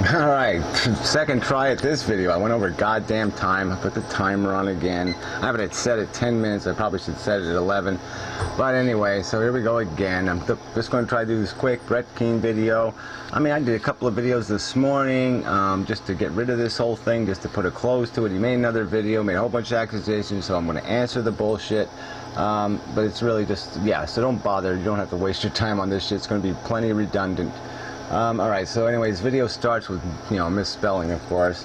Alright, second try at this video. I went over goddamn time. I put the timer on again. I have it set at 10 minutes. I probably should set it at 11. But anyway, so here we go again. I'm just going to try to do this quick Brett Keane video. I mean, I did a couple of videos this morning just to get rid of this whole thing, just to put a close to it. He made another video, made a whole bunch of accusations, so I'm going to answer the bullshit. But it's really just, yeah, so don't bother. You don't have to waste your time on this shit. It's going to be plenty redundant. Alright, so anyways, video starts with, misspelling, of course.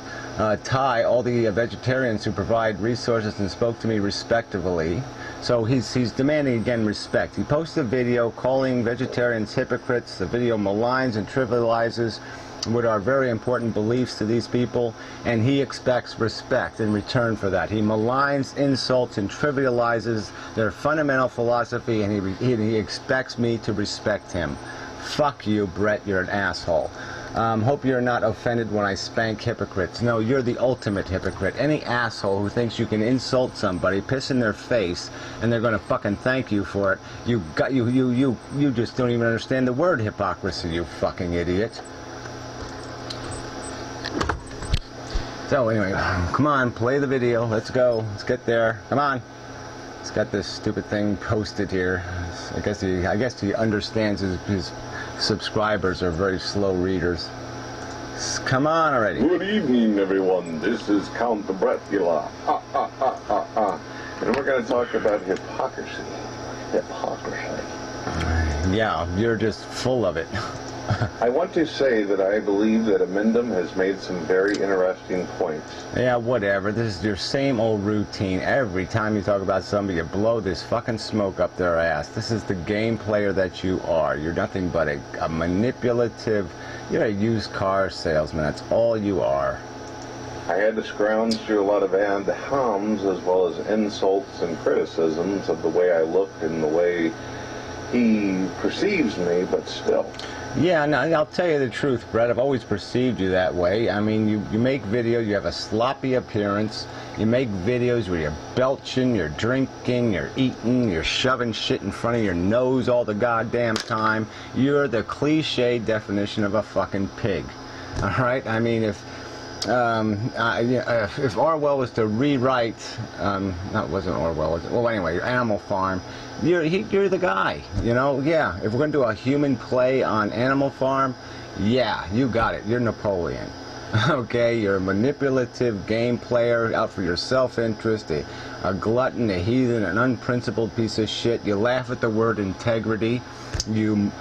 Ty, all the vegetarians who provide resources and spoke to me respectively. So he's demanding, again, respect. He posted a video calling vegetarians hypocrites. The video maligns and trivializes what are very important beliefs to these people, and he expects respect in return for that. He maligns, insults, and trivializes their fundamental philosophy, and he expects me to respect him. Fuck you, Brett, you're an asshole. Hope you're not offended when I spank hypocrites. No, you're the ultimate hypocrite. Any asshole who thinks you can insult somebody, piss in their face, and they're gonna fucking thank you for it, you just don't even understand the word hypocrisy, you fucking idiot. So anyway, come on, play the video. Let's go. Let's get there. Come on. It's got this stupid thing posted here. I guess he understands his subscribers are very slow readers. Come on already. Good evening, everyone. This is Count the Bretula. And we're going to talk about hypocrisy. Hypocrisy. Yeah, you're just full of it. I want to say that I believe that Amendum has made some very interesting points. Yeah, whatever. This is your same old routine. Every time you talk about somebody, you blow this fucking smoke up their ass. This is the game player that you are. You're nothing but a manipulative, you're a used car salesman. That's all you are. I had to scrounge through a lot of ad homs as well as insults and criticisms of the way I look and the way he perceives me, but still. Yeah, no, I'll tell you the truth, Brett. I've always perceived you that way. I mean, you make videos, you have a sloppy appearance. You make videos where you're belching, you're drinking, you're eating, you're shoving shit in front of your nose all the goddamn time. You're the cliche definition of a fucking pig. All right? I mean, if Orwell was to rewrite, that wasn't Orwell, was it? Well, anyway, Animal Farm, you're the guy, yeah. If we're going to do a human play on Animal Farm, yeah, you got it. You're Napoleon. Okay, you're a manipulative game player out for your self-interest, a glutton, a heathen, an unprincipled piece of shit. You laugh at the word integrity. You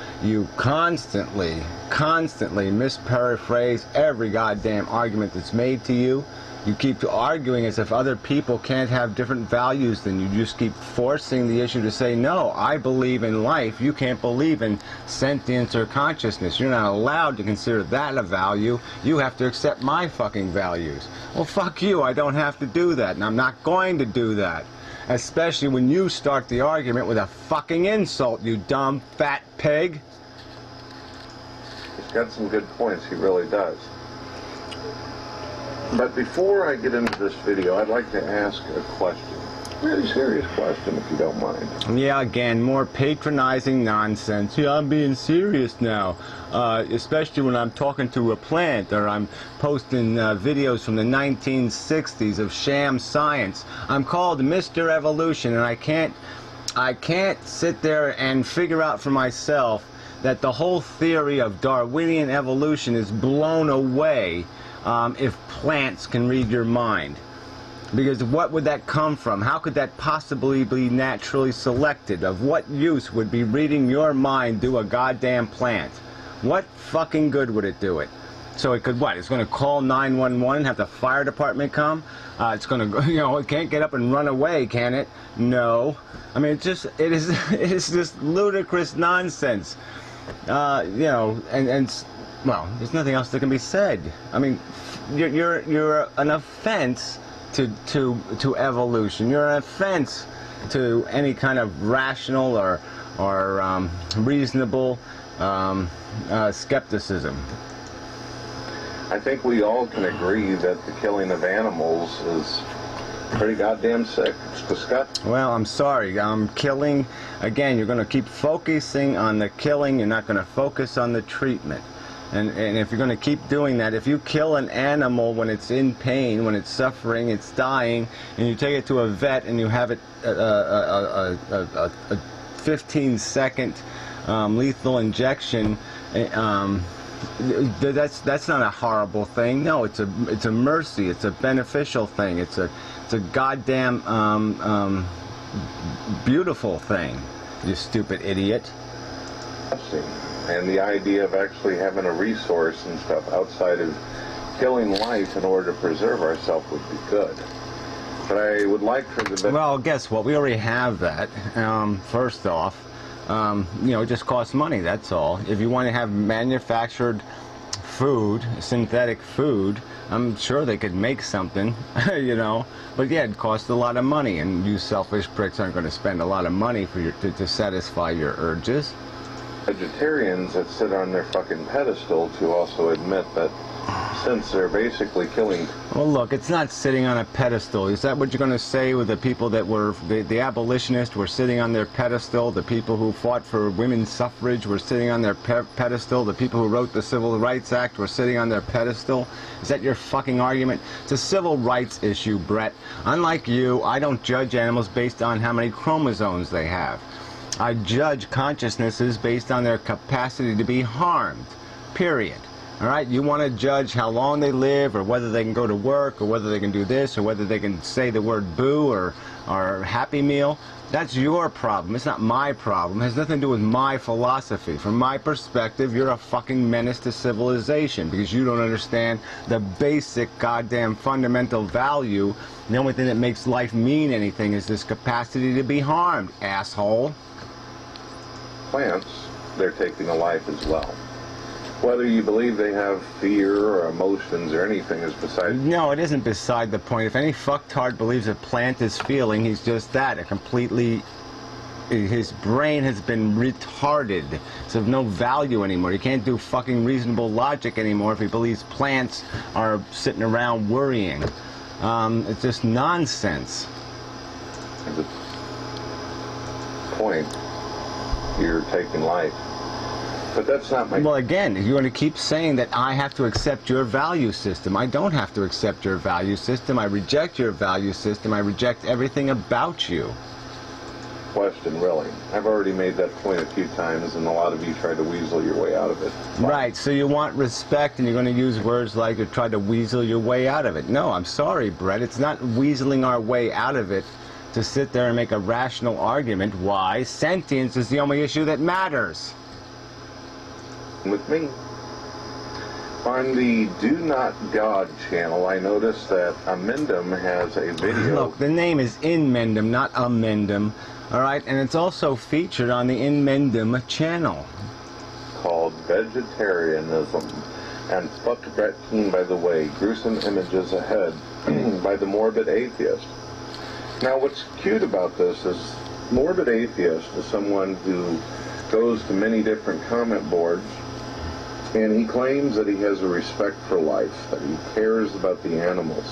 constantly misparaphrase every goddamn argument that's made to you. You keep arguing as if other people can't have different values than you. You just keep forcing the issue to say, no, I believe in life. You can't believe in sentience or consciousness. You're not allowed to consider that a value. You have to accept my fucking values. Well, fuck you. I don't have to do that, and I'm not going to do that. Especially when you start the argument with a fucking insult, you dumb fat pig. He's got some good points, he really does. But before I get into this video, I'd like to ask a question. Really serious question, if you don't mind. Yeah, again, more patronizing nonsense. Yeah, I'm being serious now. Especially when I'm talking to a plant or I'm posting videos from the 1960s of sham science. I'm called Mr. Evolution, and I can't sit there and figure out for myself that the whole theory of Darwinian evolution is blown away if plants can read your mind. Because what would that come from? How could that possibly be naturally selected? Of what use would be reading your mind do a goddamn plant? What fucking good would it do it? So it could what? It's going to call 911 and have the fire department come? It's going to, it can't get up and run away, can it? No. I mean, it is just ludicrous nonsense. Well, there's nothing else that can be said. I mean, you're an offense to evolution. You're an offense to any kind of rational or reasonable skepticism. I think we all can agree that the killing of animals is pretty goddamn sick. It's disgusting. Well, I'm sorry. Killing, again, you're going to keep focusing on the killing. You're not going to focus on the treatment. And if you're going to keep doing that, if you kill an animal when it's in pain, when it's suffering, it's dying, and you take it to a vet and you have it a 15-second lethal injection, that's not a horrible thing. No, it's a mercy. It's a beneficial thing. It's a goddamn beautiful thing. You stupid idiot. And the idea of actually having a resource and stuff outside of killing life in order to preserve ourselves would be good. But I would like for the... Well, guess what? We already have that. First off, you know, it just costs money, that's all. If you want to have manufactured food, synthetic food, I'm sure they could make something, you know. But yeah, it costs a lot of money, and you selfish pricks aren't going to spend a lot of money for to satisfy your urges. Vegetarians that sit on their fucking pedestal to also admit that since they're basically killing... Well, look, it's not sitting on a pedestal. Is that what you're going to say with the people that were... The abolitionists were sitting on their pedestal, the people who fought for women's suffrage were sitting on their pedestal, the people who wrote the Civil Rights Act were sitting on their pedestal? Is that your fucking argument? It's a civil rights issue, Brett. Unlike you, I don't judge animals based on how many chromosomes they have. I judge consciousnesses based on their capacity to be harmed, period. All right, you want to judge how long they live, or whether they can go to work, or whether they can do this, or whether they can say the word boo or Happy Meal. That's your problem. It's not my problem. It has nothing to do with my philosophy. From my perspective, you're a fucking menace to civilization because you don't understand the basic goddamn fundamental value. The only thing that makes life mean anything is this capacity to be harmed, asshole. Plants, they're taking a life as well. Whether you believe they have fear or emotions or anything is beside... No, it isn't beside the point. If any fucktard believes a plant is feeling, he's just that, a completely... His brain has been retarded. It's of no value anymore. You can't do fucking reasonable logic anymore if he believes plants are sitting around worrying. It's just nonsense. At the point, you're taking life. But that's not my... Well, again, you're going to keep saying that I have to accept your value system. I don't have to accept your value system. I reject your value system. I reject everything about you. Question, really. I've already made that point a few times, and a lot of you try to weasel your way out of it. Right, so you want respect, and you're going to use words like you try to weasel your way out of it. No, I'm sorry, Brett. It's not weaseling our way out of it to sit there and make a rational argument. Why? Sentience is the only issue that matters. With me. On the DoNotGod Channel, I noticed that Amendum has a video... Look, the name is Inmendum, not Amendum. Alright, and it's also featured on the Inmendum channel. Called Vegetarianism. And fucked Brett Keane, by the way. Gruesome images ahead by the Morbid Atheist. Now, what's cute about this is Morbid Atheist is someone who goes to many different comment boards, and he claims that he has a respect for life, that he cares about the animals.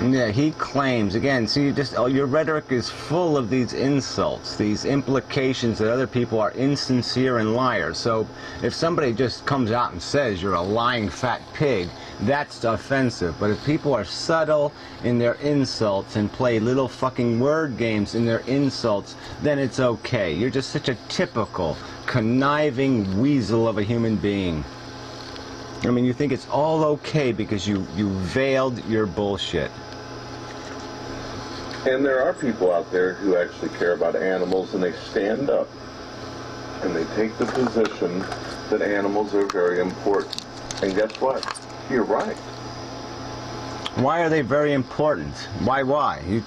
Yeah, he claims. Again, see, your rhetoric is full of these insults, these implications that other people are insincere and liars. So if somebody just comes out and says you're a lying fat pig, that's offensive. But if people are subtle in their insults and play little fucking word games in their insults, then it's okay. You're just such a typical, conniving weasel of a human being. I mean, you think it's all okay because you veiled your bullshit. And there are people out there who actually care about animals, and they stand up and they take the position that animals are very important. And guess what? You're right. Why are they very important? Why?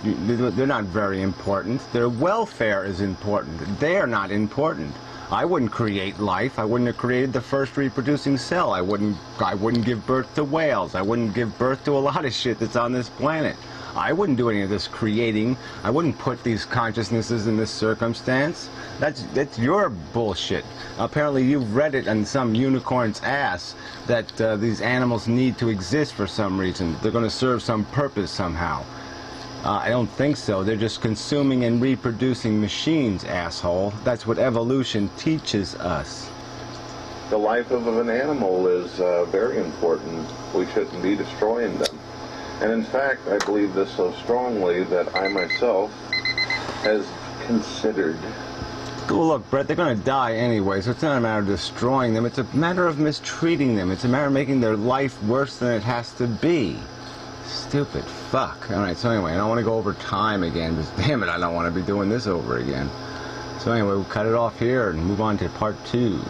They're not very important. Their welfare is important. They're not important. I wouldn't create life. I wouldn't have created the first reproducing cell. I wouldn't give birth to whales. I wouldn't give birth to a lot of shit that's on this planet. I wouldn't do any of this creating. I wouldn't put these consciousnesses in this circumstance. That's your bullshit. Apparently you've read it on some unicorn's ass that these animals need to exist for some reason. They're going to serve some purpose somehow. I don't think so. They're just consuming and reproducing machines, asshole. That's what evolution teaches us. The life of an animal is very important. We shouldn't be destroying them. And in fact, I believe this so strongly that I myself has considered. Well, look, Brett, they're going to die anyway, so it's not a matter of destroying them. It's a matter of mistreating them. It's a matter of making their life worse than it has to be. Stupid fuck. All right, so anyway, I don't want to go over time again, because damn it, I don't want to be doing this over again. So anyway, we'll cut it off here and move on to part 2.